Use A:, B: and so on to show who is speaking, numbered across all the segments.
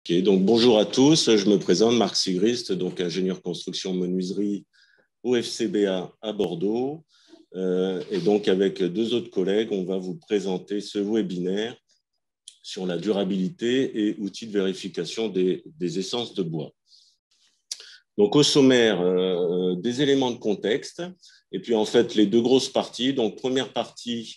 A: Ok, donc bonjour à tous, je me présente Marc Sigrist, donc ingénieur construction menuiserie au FCBA à Bordeaux. Et donc avec deux autres collègues, on va vous présenter ce webinaire sur la durabilité et outils de vérification des essences de bois. Donc au sommaire, des éléments de contexte, et puis en fait les deux grosses parties. Donc première partie,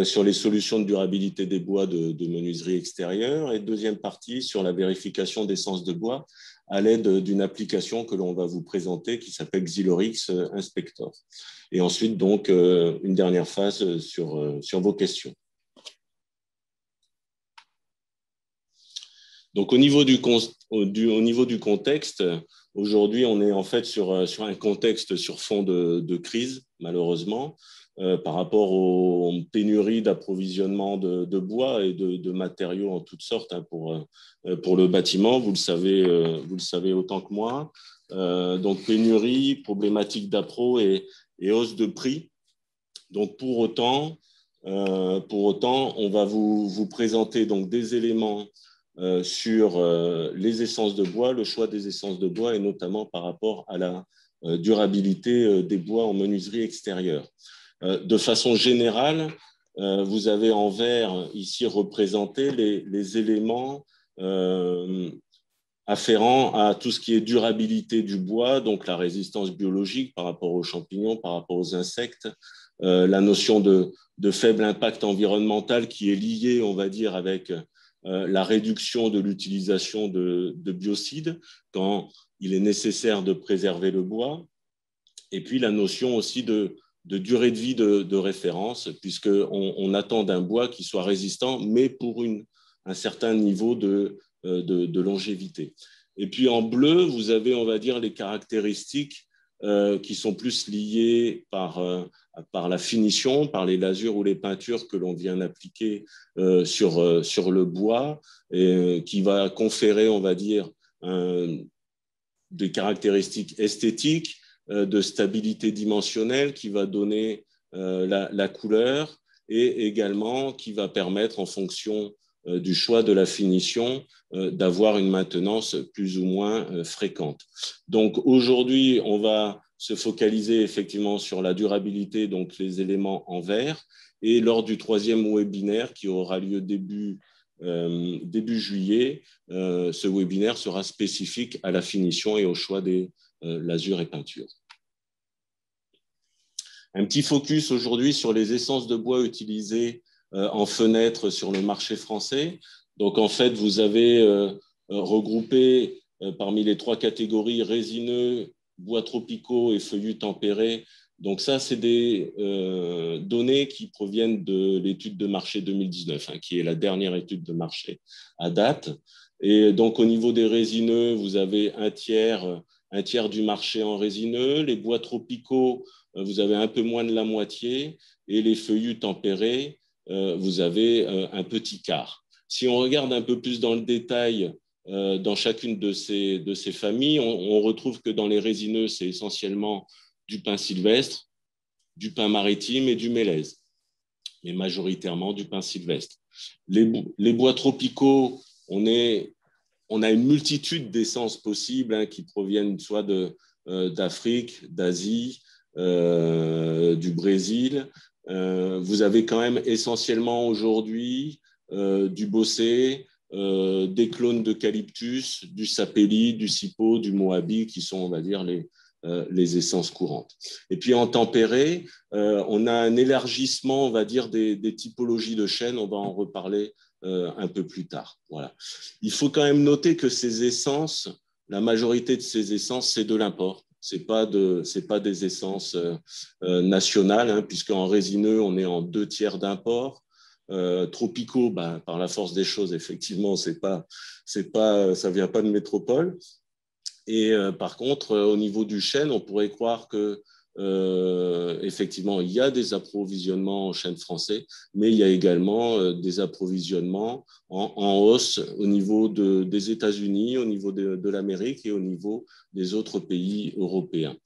A: sur les solutions de durabilité des bois de menuiserie extérieure, et deuxième partie sur la vérification d'essence de bois à l'aide d'une application que l'on va vous présenter qui s'appelle Xylorix Inspector. Et ensuite, donc, une dernière phase sur vos questions. Donc, au niveau du contexte, aujourd'hui, on est en fait sur un contexte sur fond de crise, malheureusement. Par rapport aux pénuries d'approvisionnement de bois et de matériaux en toutes sortes pour le bâtiment, vous le savez autant que moi. Donc pénurie, problématique d'appro et hausse de prix. Donc pour autant, on va vous présenter donc des éléments sur les essences de bois, le choix des essences de bois et notamment par rapport à la durabilité des bois en menuiserie extérieure. De façon générale, vous avez en vert ici représenté les éléments afférents à tout ce qui est durabilité du bois, donc la résistance biologique par rapport aux champignons, par rapport aux insectes, la notion de faible impact environnemental qui est liée, on va dire, avec la réduction de l'utilisation de biocides quand il est nécessaire de préserver le bois, et puis la notion aussi de durée de vie de référence, puisqu'on attend d'un bois qui soit résistant, mais pour un certain niveau de longévité. Et puis en bleu, vous avez, on va dire, les caractéristiques qui sont plus liées par la finition, par les lasures ou les peintures que l'on vient appliquer sur le bois, et qui va conférer, on va dire, des caractéristiques esthétiques, de stabilité dimensionnelle qui va donner la couleur et également qui va permettre, en fonction du choix de la finition, d'avoir une maintenance plus ou moins fréquente. Donc aujourd'hui, on va se focaliser effectivement sur la durabilité, donc les éléments en vert, et lors du troisième webinaire qui aura lieu début juillet, ce webinaire sera spécifique à la finition et au choix des lasures et peintures. Un petit focus aujourd'hui sur les essences de bois utilisées en fenêtre sur le marché français. Donc en fait, vous avez regroupé parmi les trois catégories résineux, bois tropicaux et feuillus tempérés. Donc ça, c'est des données qui proviennent de l'étude de marché 2019, qui est la dernière étude de marché à date. Et donc au niveau des résineux, vous avez un tiers du marché en résineux. Les bois tropicaux, vous avez un peu moins de la moitié. Et les feuillus tempérés, vous avez un petit quart. Si on regarde un peu plus dans le détail, dans chacune de ces familles, on retrouve que dans les résineux, c'est essentiellement du pin sylvestre, du pin maritime et du mélèze, mais majoritairement du pin sylvestre. Les bois tropicaux, on a une multitude d'essences possibles qui proviennent soit d'Afrique, d'Asie, du Brésil. Vous avez quand même essentiellement aujourd'hui du bossé, des clones d'eucalyptus, du sapelli, du cypaux, du moabi, qui sont, on va dire, les essences courantes. Et puis en tempéré, on a un élargissement, on va dire, des typologies de chênes. On va en reparler un peu plus tard. Voilà. Il faut quand même noter que ces essences, la majorité de ces essences, c'est de l'import. C'est pas des essences nationales, puisqu'en résineux, on est en 2/3 d'import. Tropicaux, par la force des choses, effectivement, ça vient pas de métropole. Et par contre, au niveau du chêne, on pourrait croire que effectivement, il y a des approvisionnements en chêne français, mais il y a également des approvisionnements en hausse au niveau des États-Unis, au niveau de l'Amérique et au niveau des autres pays européens.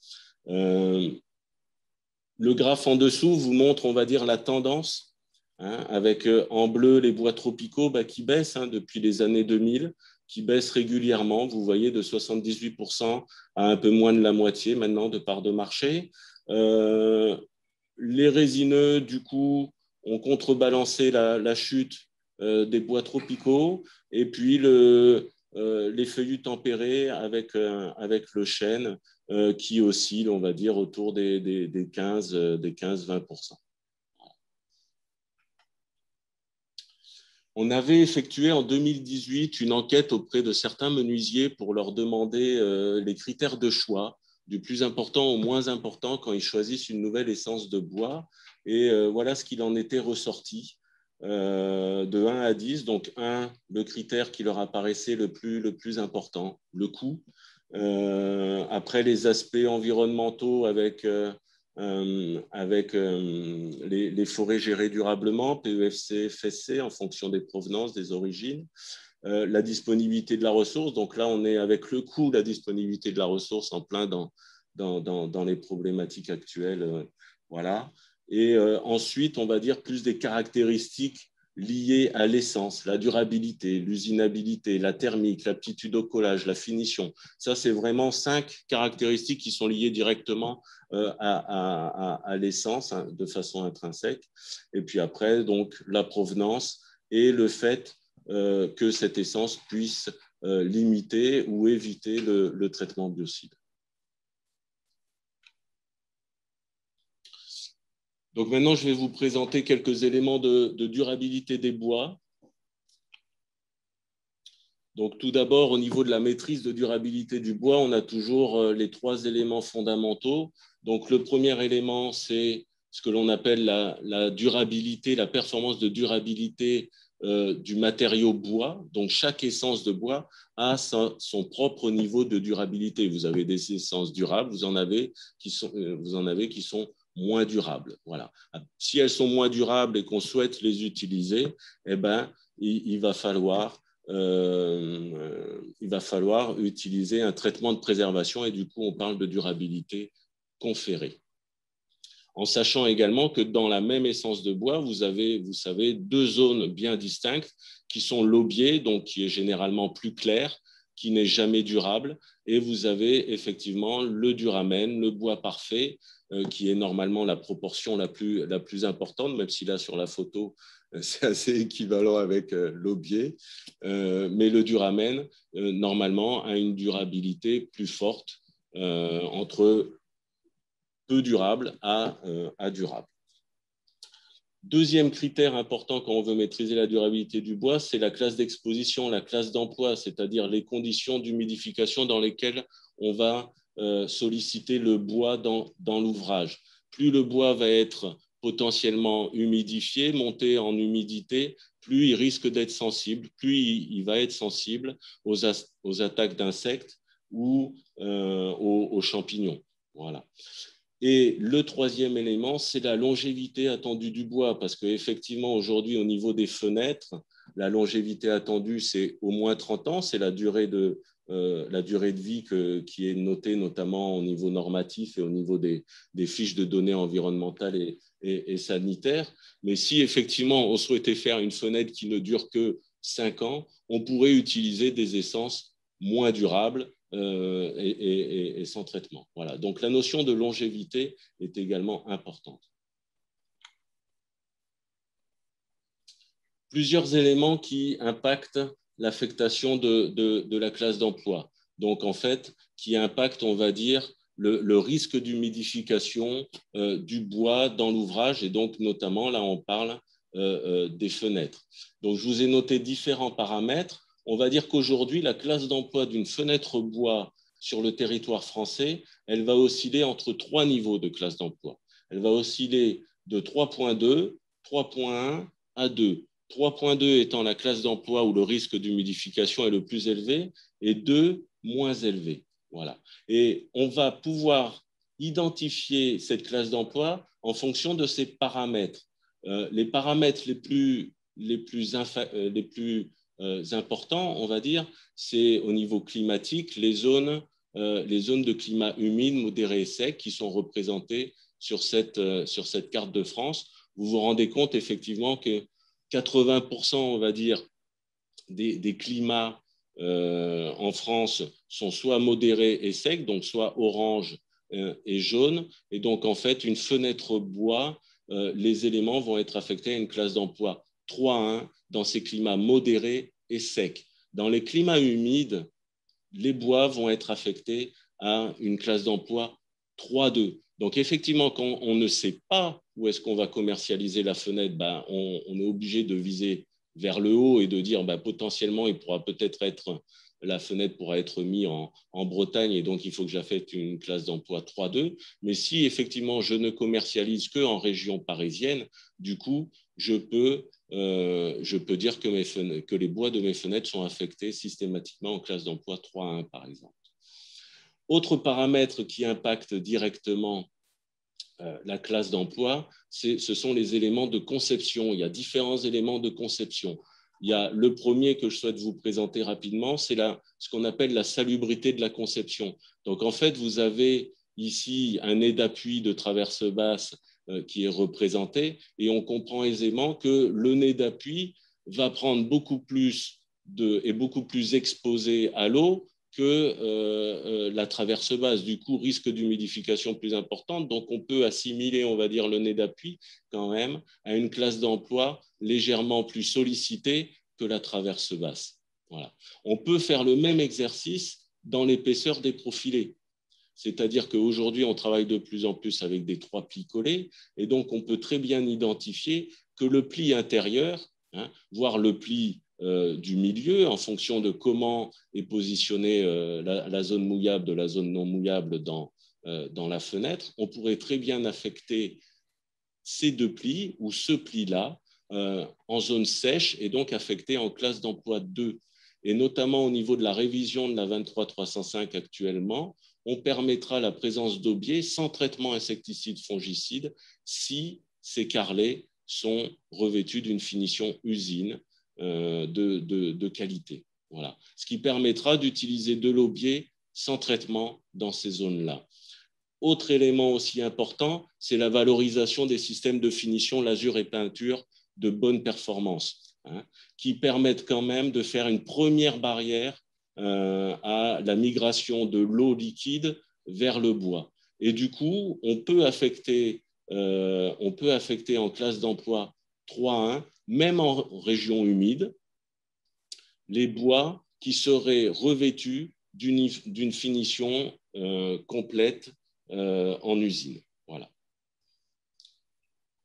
A: Le graphe en dessous vous montre, on va dire, la tendance, avec en bleu les bois tropicaux qui baissent depuis les années 2000, qui baisse régulièrement. Vous voyez, de 78% à un peu moins de la moitié maintenant de part de marché. Les résineux, du coup, ont contrebalancé la chute des bois tropicaux. Et puis, les feuillus tempérés avec le chêne qui oscille, on va dire, autour des 15-20%. On avait effectué en 2018 une enquête auprès de certains menuisiers pour leur demander les critères de choix, du plus important au moins important quand ils choisissent une nouvelle essence de bois. Et voilà ce qu'il en était ressorti de 1 à 10. Donc 1, le critère qui leur apparaissait le plus important, le coût. Après, les aspects environnementaux avec les forêts gérées durablement, PEFC, FSC, en fonction des provenances, des origines, la disponibilité de la ressource. Donc là, on est avec le coût, la disponibilité de la ressource en plein dans les problématiques actuelles. Voilà. Et ensuite, on va dire plus des caractéristiques liées à l'essence, la durabilité, l'usinabilité, la thermique, l'aptitude au collage, la finition. Ça, c'est vraiment 5 caractéristiques qui sont liées directement à l'essence hein, de façon intrinsèque. Et puis après, donc, la provenance et le fait que cette essence puisse limiter ou éviter le traitement biocide. Donc maintenant, je vais vous présenter quelques éléments de durabilité des bois. Donc tout d'abord, au niveau de la maîtrise de durabilité du bois, on a toujours les 3 éléments fondamentaux. Donc le premier élément, c'est ce que l'on appelle la durabilité, la performance de durabilité du matériau bois. Donc chaque essence de bois a son propre niveau de durabilité. Vous avez des essences durables, vous en avez qui sont moins durables. Voilà. Si elles sont moins durables et qu'on souhaite les utiliser, eh ben, il va falloir utiliser un traitement de préservation et du coup, on parle de durabilité conférée. En sachant également que dans la même essence de bois, vous avez, vous savez, 2 zones bien distinctes qui sont l'aubier, donc qui est généralement plus clair, qui n'est jamais durable, et vous avez effectivement le duramen, le bois parfait, qui est normalement la proportion la plus importante, même si là sur la photo, c'est assez équivalent avec l'aubier, mais le duramen, normalement, a une durabilité plus forte entre peu durable à durable. Deuxième critère important quand on veut maîtriser la durabilité du bois, c'est la classe d'exposition, la classe d'emploi, c'est-à-dire les conditions d'humidification dans lesquelles on va solliciter le bois dans l'ouvrage. Plus le bois va être potentiellement humidifié, monté en humidité, plus il risque d'être sensible, plus il va être sensible aux attaques d'insectes ou aux champignons. Voilà. Et le troisième élément, c'est la longévité attendue du bois, parce qu'effectivement, aujourd'hui, au niveau des fenêtres, la longévité attendue, c'est au moins 30 ans, c'est la durée de vie qui est notée notamment au niveau normatif et au niveau des fiches de données environnementales et sanitaires. Mais si effectivement, on souhaitait faire une fenêtre qui ne dure que 5 ans, on pourrait utiliser des essences moins durables, et sans traitement. Voilà. Donc la notion de longévité est également importante. Plusieurs éléments qui impactent l'affectation de la classe d'emploi. Donc en fait, qui impactent, on va dire, le risque d'humidification du bois dans l'ouvrage, et donc notamment, là on parle des fenêtres. Donc je vous ai noté différents paramètres. On va dire qu'aujourd'hui, la classe d'emploi d'une fenêtre bois sur le territoire français, elle va osciller entre 3 niveaux de classe d'emploi. Elle va osciller de 3.2, 3.1 à 2. 3.2 étant la classe d'emploi où le risque d'humidification est le plus élevé et 2 moins élevé. Voilà. Et on va pouvoir identifier cette classe d'emploi en fonction de ces paramètres. Les paramètres les plus importants, on va dire, c'est au niveau climatique, les zones de climat humide, modéré et sec qui sont représentées sur cette carte de France. Vous vous rendez compte effectivement que 80%, on va dire, des climats en France sont soit modérés et secs, donc soit orange et jaune. Et donc, en fait, une fenêtre bois, les éléments vont être affectés à une classe d'emploi 3-1 dans ces climats modérés et secs. Dans les climats humides, les bois vont être affectés à une classe d'emploi 3-2. Donc, effectivement, quand on ne sait pas où est-ce qu'on va commercialiser la fenêtre, ben, on est obligé de viser vers le haut et de dire ben, potentiellement, il pourra peut-être être, la fenêtre pourra être mise en Bretagne et donc il faut que j'affecte une classe d'emploi 3-2. Mais si effectivement je ne commercialise qu'en région parisienne, du coup, je peux dire que les bois de mes fenêtres sont affectés systématiquement en classe d'emploi 3-1, par exemple. Autre paramètre qui impacte directement la classe d'emploi, ce sont les éléments de conception. Il y a différents éléments de conception. Il y a le premier que je souhaite vous présenter rapidement, c'est ce qu'on appelle la salubrité de la conception. Donc, en fait, vous avez ici un nez d'appui de traverse basse qui est représenté et on comprend aisément que le nez d'appui va prendre beaucoup plus est beaucoup plus exposé à l'eau que la traverse basse. Du coup, risque d'humidification plus importante. Donc, on peut assimiler, on va dire, le nez d'appui quand même à une classe d'emploi légèrement plus sollicitée que la traverse basse. Voilà. On peut faire le même exercice dans l'épaisseur des profilés. C'est-à-dire qu'aujourd'hui, on travaille de plus en plus avec des 3 plis collés, et donc on peut très bien identifier que le pli intérieur, voire le pli du milieu, en fonction de comment est positionnée la zone mouillable de la zone non mouillable dans la fenêtre, on pourrait très bien affecter ces 2 plis ou ce pli-là en zone sèche et donc affecté en classe d'emploi 2. Et notamment au niveau de la révision de la 23305 actuellement, on permettra la présence d'aubiers sans traitement insecticide fongicide si ces carrelets sont revêtus d'une finition usine de qualité. Voilà. Ce qui permettra d'utiliser de l'aubier sans traitement dans ces zones-là. Autre élément aussi important, c'est la valorisation des systèmes de finition lasure et peinture de bonne performance, qui permettent quand même de faire une première barrière à la migration de l'eau liquide vers le bois. Et du coup, on peut affecter en classe d'emploi 3-1, même en région humide, les bois qui seraient revêtus d'une finition complète en usine. Voilà.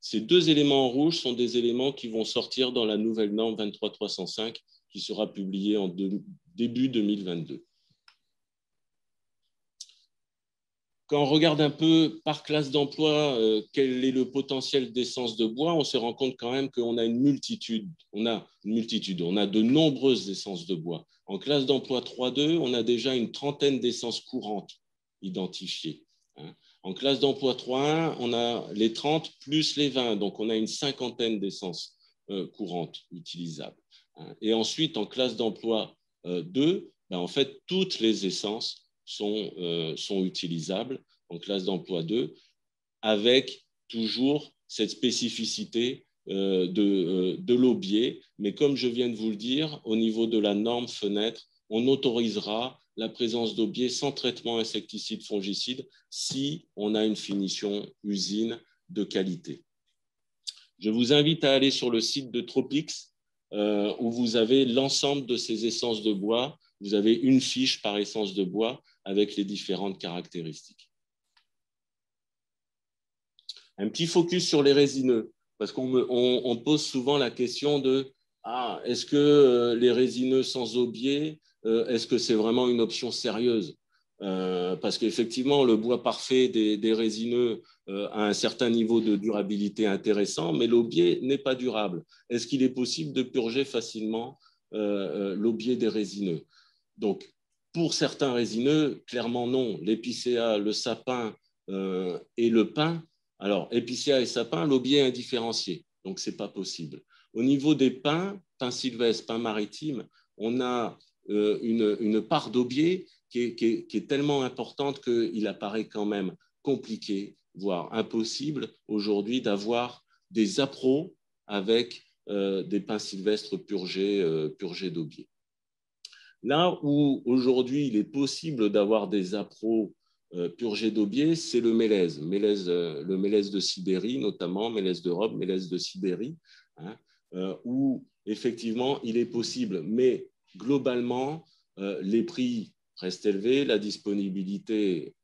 A: Ces 2 éléments en rouge sont des éléments qui vont sortir dans la nouvelle norme 23305 qui sera publiée en début 2022. Quand on regarde un peu par classe d'emploi quel est le potentiel d'essence de bois, on se rend compte quand même qu'on a une multitude. On a de nombreuses essences de bois. En classe d'emploi 3.2, on a déjà une trentaine d'essences courantes identifiées. En classe d'emploi 3.1, on a les 30 plus les 20, donc on a une cinquantaine d'essences courantes utilisables. Et ensuite, en classe d'emploi 2, en fait, toutes les essences sont utilisables en classe d'emploi 2, avec toujours cette spécificité de l'aubier. Mais comme je viens de vous le dire, au niveau de la norme fenêtre, on autorisera la présence d'aubier sans traitement insecticide fongicide si on a une finition usine de qualité. Je vous invite à aller sur le site de Tropix où vous avez l'ensemble de ces essences de bois. Vous avez une fiche par essence de bois avec les différentes caractéristiques. Un petit focus sur les résineux, parce qu'on pose souvent la question de est-ce que les résineux sans aubier, est-ce que c'est vraiment une option sérieuse parce qu'effectivement, le bois parfait des résineux a un certain niveau de durabilité intéressant, mais l'aubier n'est pas durable. Est-ce qu'il est possible de purger facilement l'aubier des résineux? Donc, pour certains résineux, clairement non. L'épicéa, le sapin et le pin. Alors, épicéa et sapin, l'aubier est indifférencié, donc ce n'est pas possible. Au niveau des pins, pins sylvestres, pins maritimes, on a une part d'aubier qui est tellement importante qu'il apparaît quand même compliqué, voire impossible aujourd'hui d'avoir des appros avec des pins sylvestres purgés d'aubier. Là où aujourd'hui il est possible d'avoir des appros purgés d'aubier, c'est le mélèze, le mélèze de Sibérie notamment, mélèze d'Europe, mélèze de Sibérie, hein, où effectivement il est possible, mais globalement les prix restent élevés, la disponibilité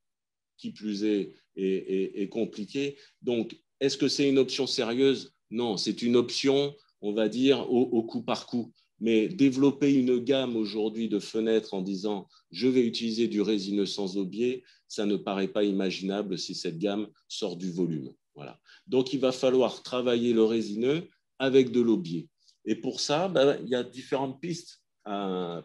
A: qui plus est compliquée. Donc, est-ce que c'est une option sérieuse? Non, c'est une option, on va dire, au coup par coup. Mais développer une gamme aujourd'hui de fenêtres en disant je vais utiliser du résineux sans aubier, ça ne paraît pas imaginable si cette gamme sort du volume. Voilà. Donc, il va falloir travailler le résineux avec de l'aubier. Et pour ça, il y a différentes pistes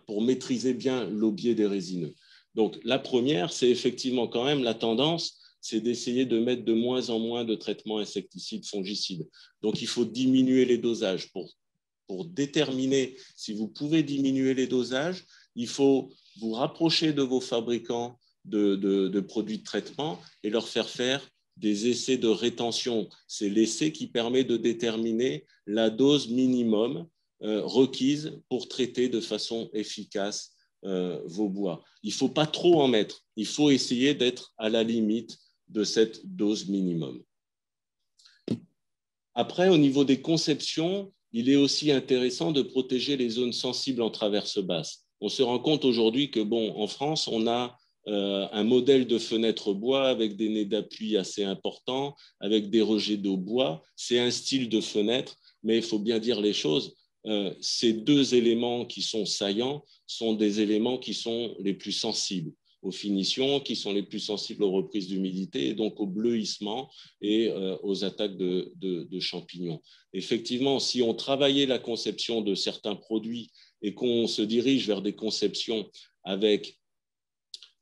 A: pour maîtriser bien l'aubier des résineux. Donc, la première, c'est effectivement quand même la tendance, c'est d'essayer de mettre de moins en moins de traitements insecticides, fongicides. Donc, il faut diminuer les dosages. Pour déterminer si vous pouvez diminuer les dosages, il faut vous rapprocher de vos fabricants de produits de traitement et leur faire des essais de rétention. C'est l'essai qui permet de déterminer la dose minimum requise pour traiter de façon efficace vos bois. Il ne faut pas trop en mettre. Il faut essayer d'être à la limite de cette dose minimum. Après, au niveau des conceptions, il est aussi intéressant de protéger les zones sensibles en traverse basse. On se rend compte aujourd'hui que, bon, en France, on a un modèle de fenêtre bois avec des nez d'appui assez importants, avec des rejets d'eau bois. C'est un style de fenêtre, mais il faut bien dire les choses. Ces deux éléments qui sont saillants sont des éléments qui sont les plus sensibles aux finitions, qui sont les plus sensibles aux reprises d'humidité et donc au bleuissement et aux attaques de champignons. Effectivement, si on travaillait la conception de certains produits et qu'on se dirige vers des conceptions avec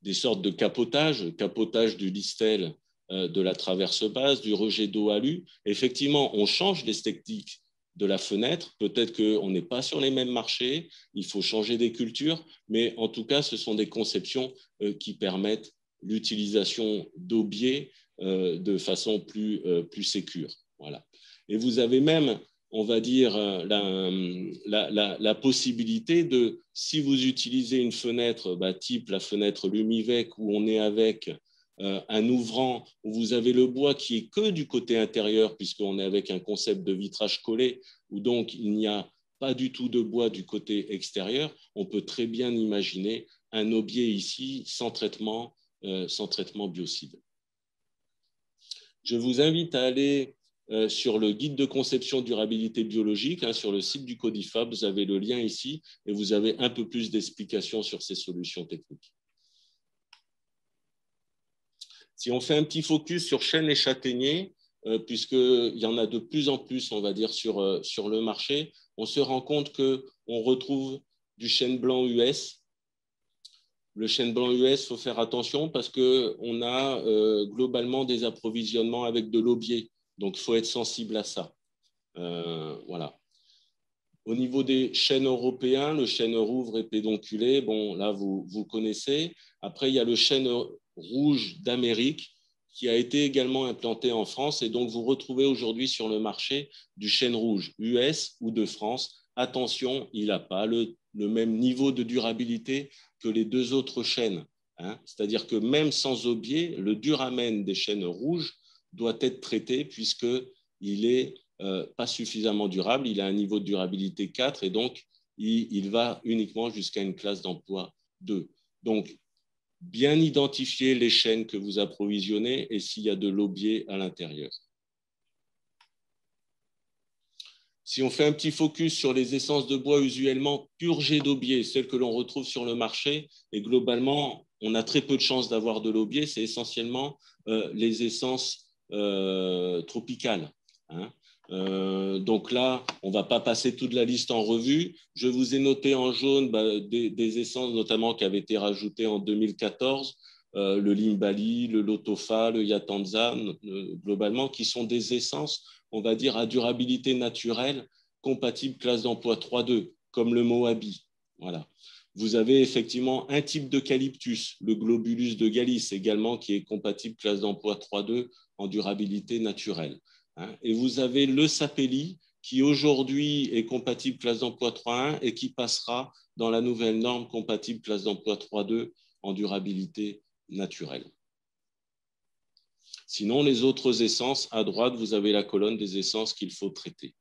A: des sortes de capotage du listel, de la traverse basse, du rejet d'eau alu, effectivement, on change l'esthétique de la fenêtre. Peut-être qu'on n'est pas sur les mêmes marchés, il faut changer des cultures, mais en tout cas, ce sont des conceptions qui permettent l'utilisation d'aubier de façon plus sécure. Voilà. Et vous avez même, on va dire, la possibilité de, si vous utilisez une fenêtre type la fenêtre Lumivec, où on est avec un ouvrant où vous avez le bois qui est que du côté intérieur, puisqu'on est avec un concept de vitrage collé, où donc il n'y a pas du tout de bois du côté extérieur, on peut très bien imaginer un aubier ici sans traitement biocide. Je vous invite à aller sur le guide de conception durabilité biologique, sur le site du Codifab, vous avez le lien ici et vous avez un peu plus d'explications sur ces solutions techniques. Si on fait un petit focus sur chêne et châtaignier, puisqu'il y en a de plus en plus, on va dire, sur le marché, on se rend compte qu'on retrouve du chêne blanc US. Le chêne blanc US, il faut faire attention parce qu'on a globalement des approvisionnements avec de l'aubier. Donc, il faut être sensible à ça. Voilà. Au niveau des chênes européens, le chêne rouvre et pédonculé, bon, là, vous connaissez. Après, il y a le chêne rouge d'Amérique qui a été également implanté en France. Et donc, vous retrouvez aujourd'hui sur le marché du chêne rouge US ou de France. Attention, il n'a pas le même niveau de durabilité que les deux autres chênes. C'est-à-dire que même sans aubier, le duramen des chênes rouges doit être traité puisqu'il est pas suffisamment durable, il a un niveau de durabilité 4 et donc il va uniquement jusqu'à une classe d'emploi 2. Donc, bien identifier les chênes que vous approvisionnez et s'il y a de l'aubier à l'intérieur. Si on fait un petit focus sur les essences de bois usuellement purgées d'aubier, celles que l'on retrouve sur le marché, et globalement, on a très peu de chances d'avoir de l'aubier, c'est essentiellement les essences tropicales. Donc là, on ne va pas passer toute la liste en revue. Je vous ai noté en jaune des essences notamment qui avaient été rajoutées en 2014, le Limbali, le Lotofa, le Yatanza, globalement, qui sont des essences, on va dire, à durabilité naturelle, compatibles classe d'emploi 3.2, comme le Moabi. Voilà. Vous avez effectivement un type d'eucalyptus, le Globulus de Galice également, qui est compatible classe d'emploi 3.2 en durabilité naturelle. Et vous avez le sapelli, qui aujourd'hui est compatible classe d'emploi 3.1 et qui passera dans la nouvelle norme compatible classe d'emploi 3.2 en durabilité naturelle. Sinon, les autres essences, à droite, vous avez la colonne des essences qu'il faut traiter,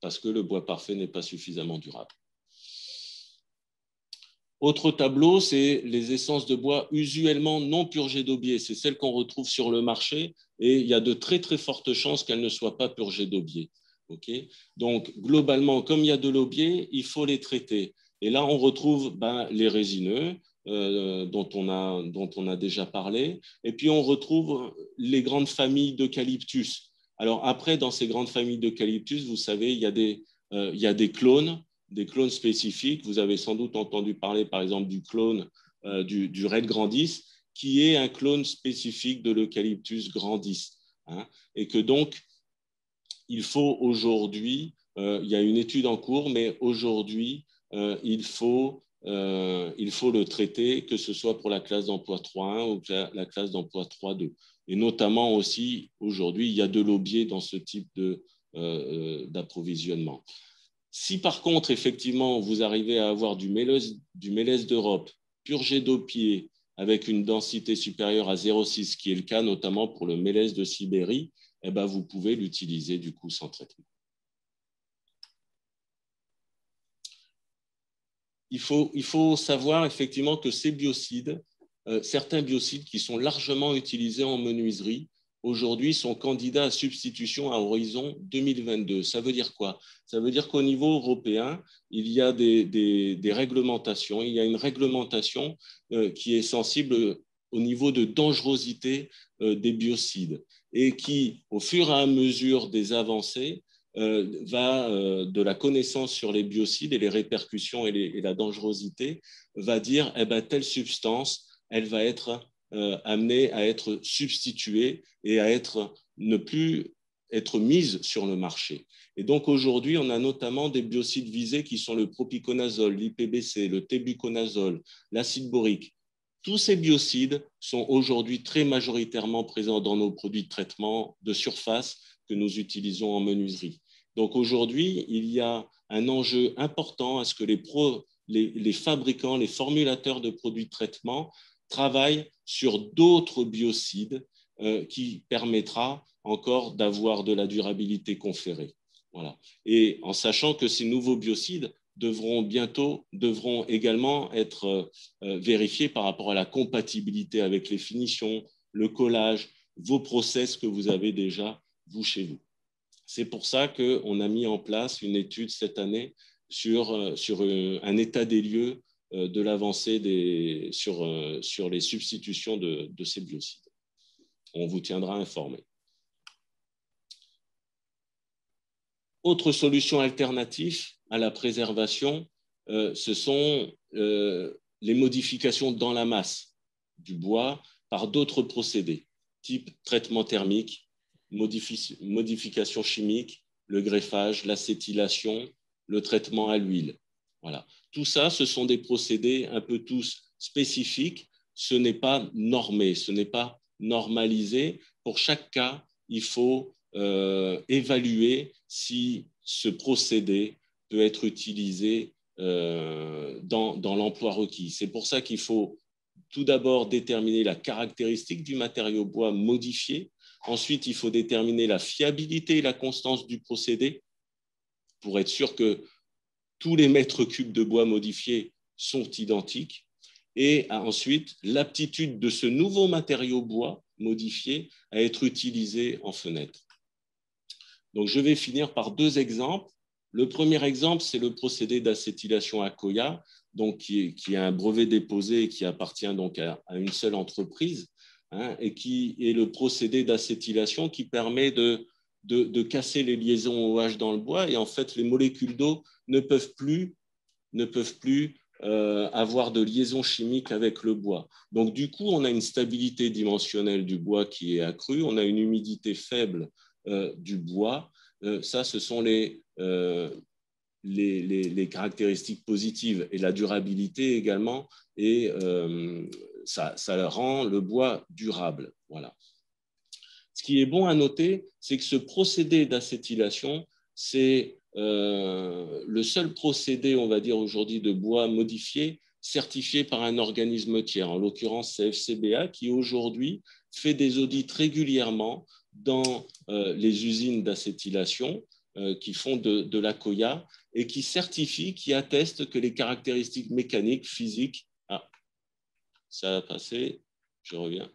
A: parce que le bois parfait n'est pas suffisamment durable. Autre tableau, c'est les essences de bois usuellement non purgées d'aubier. C'est celles qu'on retrouve sur le marché et il y a de très très fortes chances qu'elles ne soient pas purgées d'aubier. Okay. Donc globalement, comme il y a de l'aubier, il faut les traiter. Et là, on retrouve les résineux dont on a déjà parlé. Et puis on retrouve les grandes familles d'eucalyptus. Alors après, dans ces grandes familles d'eucalyptus, vous savez, il y a des clones spécifiques. Vous avez sans doute entendu parler, par exemple, du clone du Red Grandis, qui est un clone spécifique de l'Eucalyptus grandis. Hein, et que donc, il faut aujourd'hui, il y a une étude en cours, mais aujourd'hui, il faut le traiter, que ce soit pour la classe d'emploi 3.1 ou la classe d'emploi 3.2. Et notamment aussi, aujourd'hui, il y a de l'aubier dans ce type d'approvisionnement. Si par contre, effectivement, vous arrivez à avoir du mélèze d'Europe purgé d'aubier avec une densité supérieure à 0,6, qui est le cas notamment pour le mélèze de Sibérie, eh ben, vous pouvez l'utiliser du coup sans traitement. Il faut savoir effectivement que ces biocides, certains biocides qui sont largement utilisés en menuiserie, aujourd'hui sont candidats à substitution à horizon 2022. Ça veut dire quoi? Ça veut dire qu'au niveau européen, il y a des réglementations. Il y a une réglementation qui est sensible au niveau de dangerosité des biocides et qui, au fur et à mesure des avancées, va de la connaissance sur les biocides et les répercussions et la dangerosité, va dire telle substance, elle va être amenée à être substituée et à ne plus être mise sur le marché. Et donc aujourd'hui, on a notamment des biocides visés qui sont le propiconazole, l'IPBC, le tébuconazole, l'acide borique. Tous ces biocides sont aujourd'hui très majoritairement présents dans nos produits de traitement de surface que nous utilisons en menuiserie. Donc aujourd'hui, il y a un enjeu important à ce que les fabricants, les formulateurs de produits de traitement travaillent sur d'autres biocides qui permettra encore d'avoir de la durabilité conférée. Voilà. Et en sachant que ces nouveaux biocides devront également être vérifiés par rapport à la compatibilité avec les finitions, le collage, vos process que vous avez déjà, vous, chez vous. C'est pour ça qu'on a mis en place une étude cette année sur un état des lieux de l'avancée sur les substitutions de ces biocides. On vous tiendra informé. Autre solution alternative à la préservation, ce sont les modifications dans la masse du bois par d'autres procédés, type traitement thermique, modification chimique, le greffage, l'acétylation, le traitement à l'huile. Voilà. Tout ça, ce sont des procédés un peu tous spécifiques. Ce n'est pas normé, ce n'est pas normalisé. Pour chaque cas, il faut évaluer si ce procédé peut être utilisé dans l'emploi requis. C'est pour ça qu'il faut tout d'abord déterminer la caractéristique du matériau bois modifié. Ensuite, il faut déterminer la fiabilité et la constance du procédé pour être sûr que tous les mètres cubes de bois modifiés sont identiques. Et ensuite, l'aptitude de ce nouveau matériau bois modifié à être utilisé en fenêtre. Donc, je vais finir par deux exemples. Le premier exemple, c'est le procédé d'acétylation Accoya, donc qui a un brevet déposé et qui appartient donc à une seule entreprise, hein, et qui est le procédé d'acétylation qui permet de casser les liaisons OH dans le bois. Et en fait, les molécules d'eau ne peuvent plus avoir de liaison chimique avec le bois. Donc, du coup, on a une stabilité dimensionnelle du bois qui est accrue, on a une humidité faible du bois. Ça, ce sont les caractéristiques positives et la durabilité également, et ça rend le bois durable. Voilà. Ce qui est bon à noter, c'est que ce procédé d'acétylation, c'est le seul procédé, on va dire aujourd'hui, de bois modifié, certifié par un organisme tiers, en l'occurrence c'est FCBA, qui aujourd'hui fait des audits régulièrement dans les usines d'acétylation qui font de l'Accoya et qui certifient, qui attestent que les caractéristiques mécaniques, physiques… Ah, ça a passé, je reviens.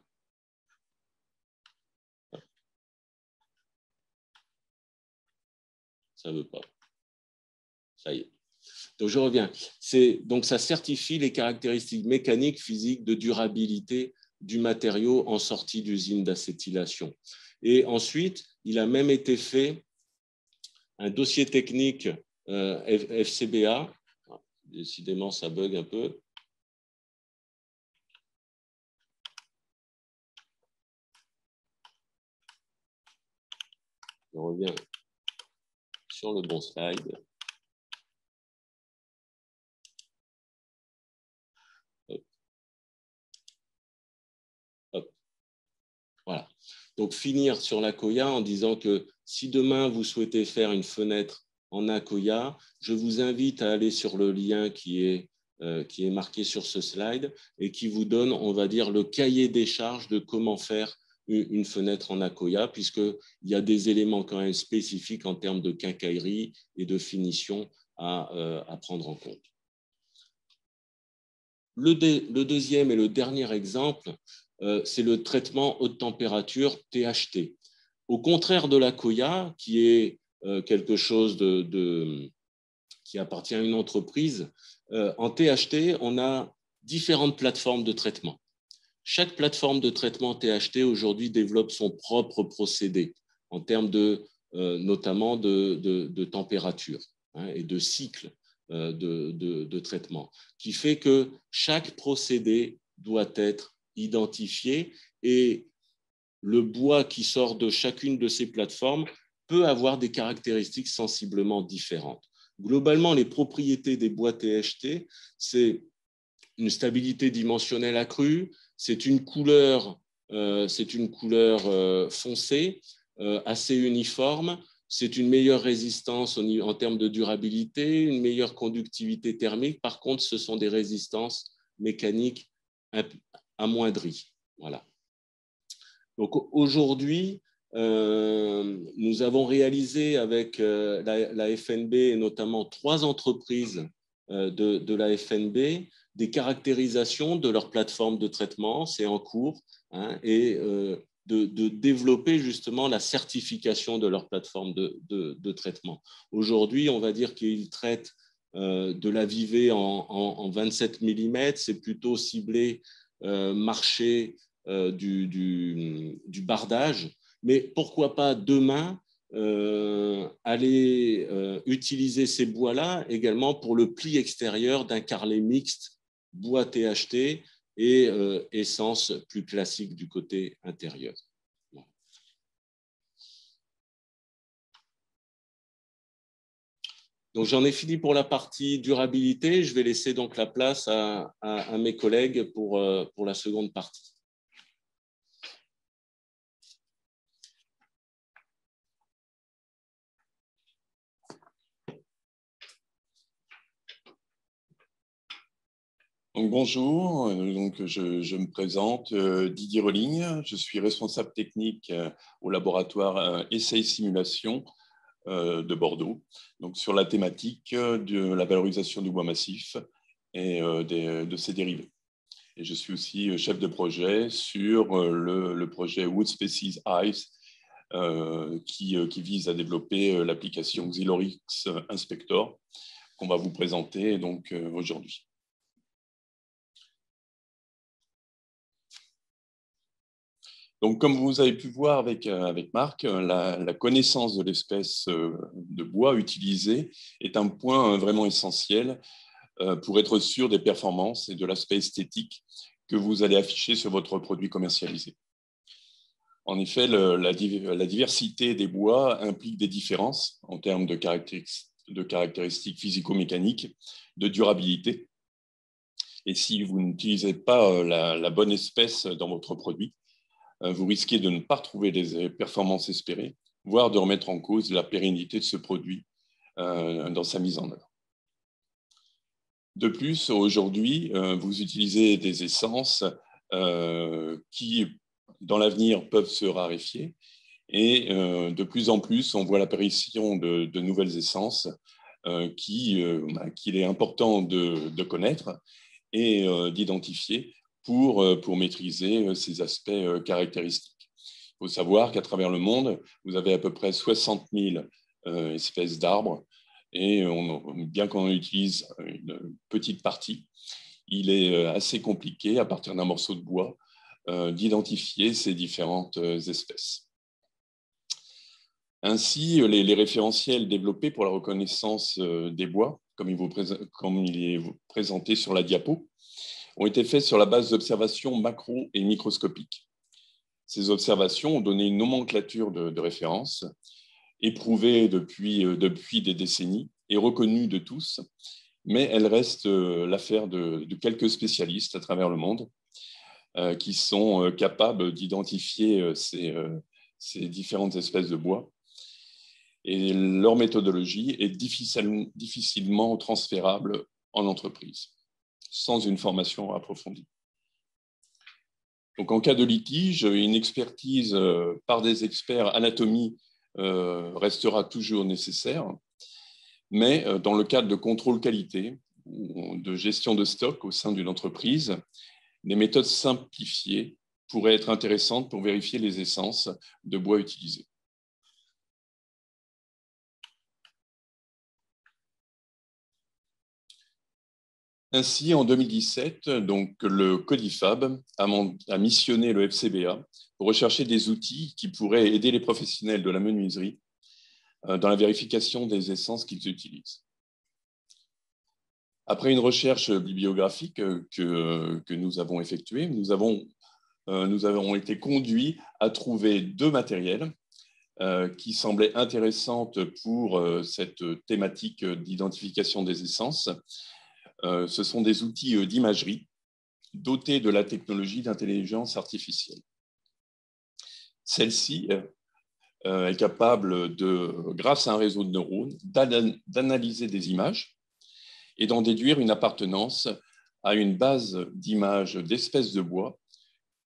A: Ça ne veut pas. Ça y est. Donc, je reviens. Donc, ça certifie les caractéristiques mécaniques, physiques, de durabilité du matériau en sortie d'usine d'acétylation. Et ensuite, il a même été fait un dossier technique FCBA. Décidément, ça bug un peu. Je reviens sur le bon slide. Hop. Hop. Voilà. Donc, finir sur l'Accoya en disant que si demain, vous souhaitez faire une fenêtre en Accoya, je vous invite à aller sur le lien qui est marqué sur ce slide et qui vous donne, on va dire, le cahier des charges de comment faire une fenêtre en Accoya, puisqu'il y a des éléments quand même spécifiques en termes de quincaillerie et de finition à prendre en compte. Le deuxième et le dernier exemple, c'est le traitement haute température THT. Au contraire de l'Accoya, qui est quelque chose qui appartient à une entreprise, en THT, on a différentes plateformes de traitement. Chaque plateforme de traitement THT aujourd'hui développe son propre procédé en termes notamment de température et de cycle de traitement, qui fait que chaque procédé doit être identifié et le bois qui sort de chacune de ces plateformes peut avoir des caractéristiques sensiblement différentes. Globalement, les propriétés des bois THT, c'est une stabilité dimensionnelle accrue, c'est une couleur foncée, assez uniforme, c'est une meilleure résistance en termes de durabilité, une meilleure conductivité thermique. Par contre, ce sont des résistances mécaniques amoindries. Voilà. Donc aujourd'hui, nous avons réalisé avec la FNB et notamment 3 entreprises de la FNB des caractérisations de leur plateforme de traitement, c'est en cours, et de développer justement la certification de leur plateforme de traitement. Aujourd'hui, on va dire qu'ils traitent de la Vivée en 27 mm, c'est plutôt ciblé marché du bardage, mais pourquoi pas demain aller utiliser ces bois-là également pour le pli extérieur d'un carrelé mixte bois THT et essence plus classique du côté intérieur. Donc j'en ai fini pour la partie durabilité. Je vais laisser donc la place à mes collègues pour la seconde partie.
B: Donc, bonjour, je me présente, Didier Rolling, je suis responsable technique au laboratoire Essai Simulation de Bordeaux, donc sur la thématique de la valorisation du bois massif et de ses dérivés. Et je suis aussi chef de projet sur le projet Wood Species Eyes qui vise à développer l'application Xylorix Inspector qu'on va vous présenter donc aujourd'hui. Donc, comme vous avez pu voir avec Marc, la connaissance de l'espèce de bois utilisée est un point vraiment essentiel pour être sûr des performances et de l'aspect esthétique que vous allez afficher sur votre produit commercialisé. En effet, la diversité des bois implique des différences en termes de caractéristiques physico-mécaniques, de durabilité. Et si vous n'utilisez pas la bonne espèce dans votre produit, vous risquez de ne pas retrouver les performances espérées, voire de remettre en cause la pérennité de ce produit dans sa mise en œuvre. De plus, aujourd'hui, vous utilisez des essences qui, dans l'avenir, peuvent se raréfier. Et de plus en plus, on voit l'apparition de nouvelles essences qu'il est important de connaître et d'identifier pour maîtriser ces aspects caractéristiques. Il faut savoir qu'à travers le monde, vous avez à peu près 60 000 espèces d'arbres. Et bien qu'on en utilise une petite partie, il est assez compliqué, à partir d'un morceau de bois, d'identifier ces différentes espèces. Ainsi, les référentiels développés pour la reconnaissance des bois, comme il est présenté sur la diapo, ont été faits sur la base d'observations macro et microscopiques. Ces observations ont donné une nomenclature de référence, éprouvée depuis des décennies et reconnue de tous, mais elle reste l'affaire de quelques spécialistes à travers le monde qui sont capables d'identifier ces différentes espèces de bois. Et leur méthodologie est difficilement transférable en entreprise, sans une formation approfondie. Donc, en cas de litige, une expertise par des experts anatomie restera toujours nécessaire, mais dans le cadre de contrôle qualité ou de gestion de stock au sein d'une entreprise, des méthodes simplifiées pourraient être intéressantes pour vérifier les essences de bois utilisées. Ainsi, en 2017, donc, le Codifab a missionné le FCBA pour rechercher des outils qui pourraient aider les professionnels de la menuiserie dans la vérification des essences qu'ils utilisent. Après une recherche bibliographique que nous avons effectuée, nous avons été conduits à trouver deux matériels qui semblaient intéressantes pour cette thématique d'identification des essences. Ce sont des outils d'imagerie dotés de la technologie d'intelligence artificielle. Celle-ci est capable, grâce à un réseau de neurones, d'analyser des images et d'en déduire une appartenance à une base d'images d'espèces de bois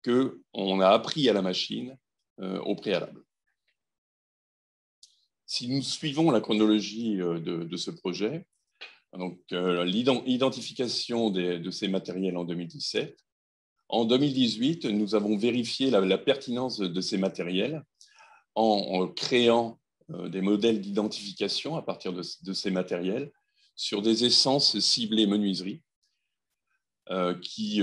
B: qu'on a appris à la machine au préalable. Si nous suivons la chronologie de ce projet, donc l'identification de ces matériels en 2017. En 2018, nous avons vérifié la pertinence de ces matériels en créant des modèles d'identification à partir de ces matériels sur des essences ciblées menuiserie qui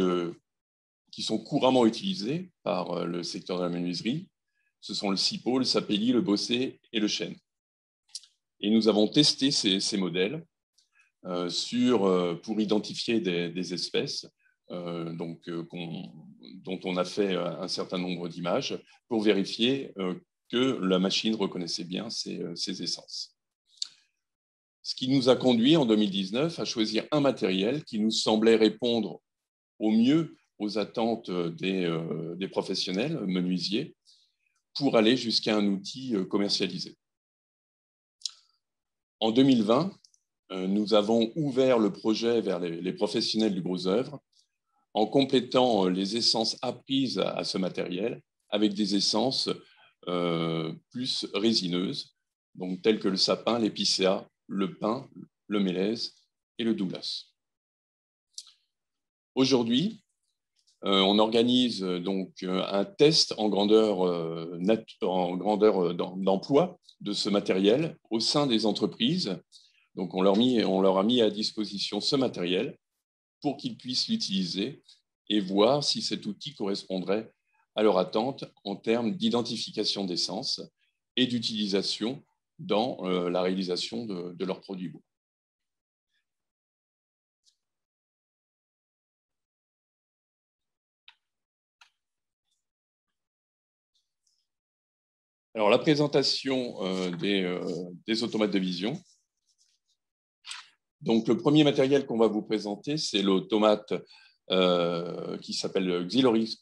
B: sont couramment utilisées par le secteur de la menuiserie. Ce sont le CIPO, le sapelli, le bossé et le chêne. Et nous avons testé ces modèles pour identifier des espèces dont on a fait un certain nombre d'images pour vérifier que la machine reconnaissait bien ces essences. Ce qui nous a conduit en 2019 à choisir un matériel qui nous semblait répondre au mieux aux attentes des professionnels menuisiers pour aller jusqu'à un outil commercialisé. En 2020, nous avons ouvert le projet vers les professionnels du gros œuvre en complétant les essences apprises à ce matériel avec des essences plus résineuses, donc telles que le sapin, l'épicéa, le pin, le mélèze et le douglas. Aujourd'hui, on organise donc un test en grandeur d'emploi de ce matériel au sein des entreprises. Donc, on leur a mis à disposition ce matériel pour qu'ils puissent l'utiliser et voir si cet outil correspondrait à leur attente en termes d'identification d'essence et d'utilisation dans la réalisation de leurs produits bois. Alors, la présentation des automates de vision. Donc, le premier matériel qu'on va vous présenter, c'est l'automate qui s'appelle Xylorix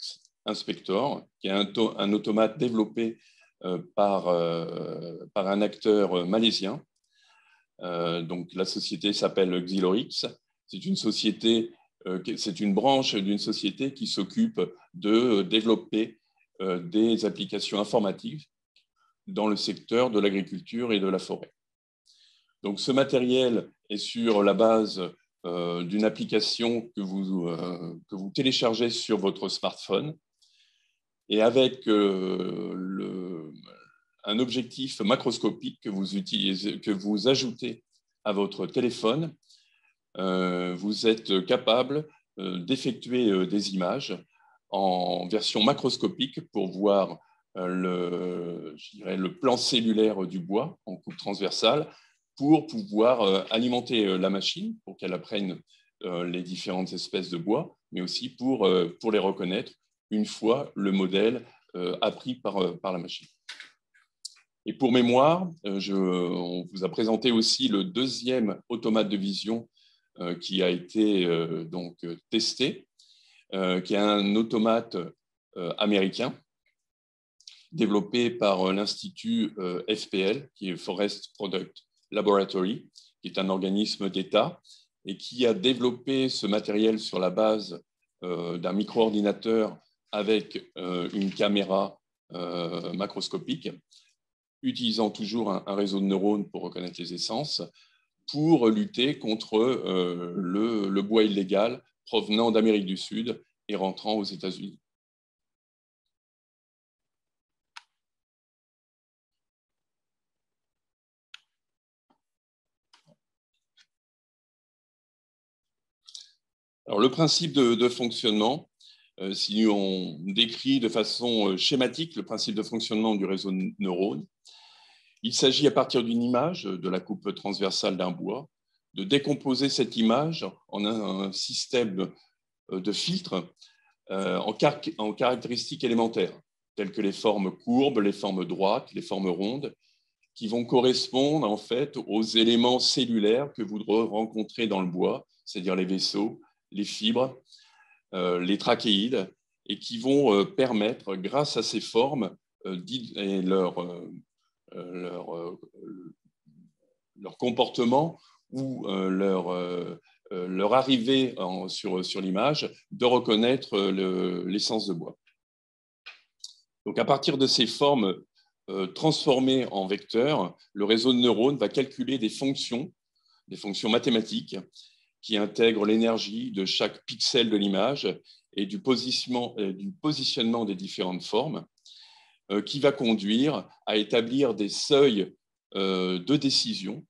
B: Inspector, qui est un automate développé par un acteur malaisien. Donc, la société s'appelle Xilorix. C'est une société, c'est une branche d'une société qui s'occupe de développer des applications informatiques dans le secteur de l'agriculture et de la forêt. Donc, ce matériel est sur la base d'une application que vous téléchargez sur votre smartphone et avec un objectif macroscopique que vous ajoutez à votre téléphone, vous êtes capable d'effectuer des images en version macroscopique pour voir le plan cellulaire du bois en coupe transversale pour pouvoir alimenter la machine pour qu'elle apprenne les différentes espèces de bois, mais aussi pour les reconnaître une fois le modèle appris par la machine. Et pour mémoire, on vous a présenté aussi le deuxième automate de vision qui a été donc testé, qui est un automate américain développé par l'Institut FPL, qui est Forest Product Laboratory, qui est un organisme d'État et qui a développé ce matériel sur la base d'un micro-ordinateur avec une caméra macroscopique, utilisant toujours un réseau de neurones pour reconnaître les essences, pour lutter contre le bois illégal provenant d'Amérique du Sud et rentrant aux États-Unis. Alors, le principe de fonctionnement, si on décrit de façon schématique le principe de fonctionnement du réseau de neurones, il s'agit à partir d'une image de la coupe transversale d'un bois, de décomposer cette image en un système de filtres en caractéristiques élémentaires, telles que les formes courbes, les formes droites, les formes rondes, qui vont correspondre en fait aux éléments cellulaires que vous rencontrez dans le bois, c'est-à-dire les vaisseaux, les fibres, les trachéides, et qui vont permettre, grâce à ces formes et leur comportement ou leur arrivée sur l'image, de reconnaître l'essence de bois. Donc, à partir de ces formes transformées en vecteurs, le réseau de neurones va calculer des fonctions mathématiques qui intègrent l'énergie de chaque pixel de l'image et du positionnement des différentes formes, qui va conduire à établir des seuils de décision,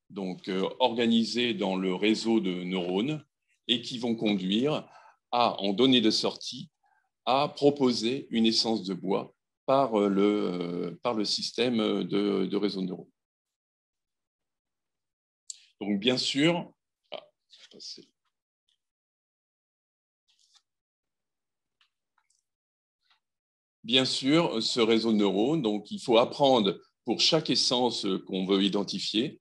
B: donc organisés dans le réseau de neurones, et qui vont conduire en données de sortie, à proposer une essence de bois par le système de réseau de neurones. Donc, bien sûr, ce réseau de neurones, donc il faut apprendre pour chaque essence qu'on veut identifier,